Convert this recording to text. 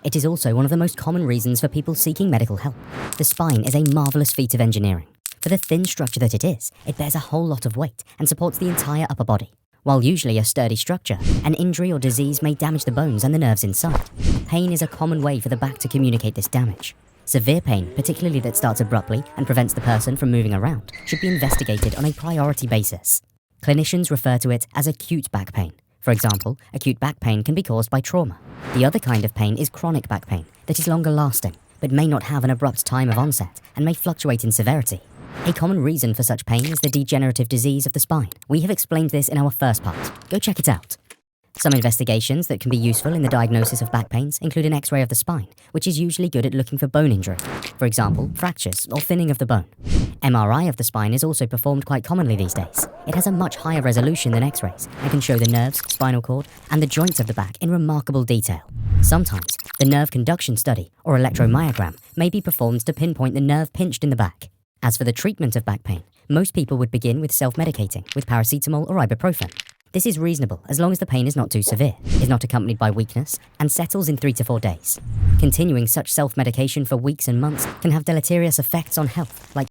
It is also one of the most common reasons for people seeking medical help. The spine is a marvelous feat of engineering. For the thin structure that it is, it bears a whole lot of weight and supports the entire upper body. While usually a sturdy structure, an injury or disease may damage the bones and the nerves inside. Pain is a common way for the back to communicate this damage. Severe pain, particularly that starts abruptly and prevents the person from moving around, should be investigated on a priority basis. Clinicians refer to it as acute back pain. For example, acute back pain can be caused by trauma. The other kind of pain is chronic back pain that is longer lasting, but may not have an abrupt time of onset and may fluctuate in severity. A common reason for such pain is the degenerative disease of the spine. We have explained this in our first part. Go check it out. Some investigations that can be useful in the diagnosis of back pains include an X-ray of the spine, which is usually good at looking for bone injury. For example, fractures or thinning of the bone. MRI of the spine is also performed quite commonly these days. It has a much higher resolution than X-rays and can show the nerves, spinal cord, and the joints of the back in remarkable detail. Sometimes, the nerve conduction study, or electromyogram, may be performed to pinpoint the nerve pinched in the back. As for the treatment of back pain, most people would begin with self-medicating with paracetamol or ibuprofen. This is reasonable as long as the pain is not too severe, is not accompanied by weakness, and settles in 3 to 4 days. Continuing such self-medication for weeks and months can have deleterious effects on health, like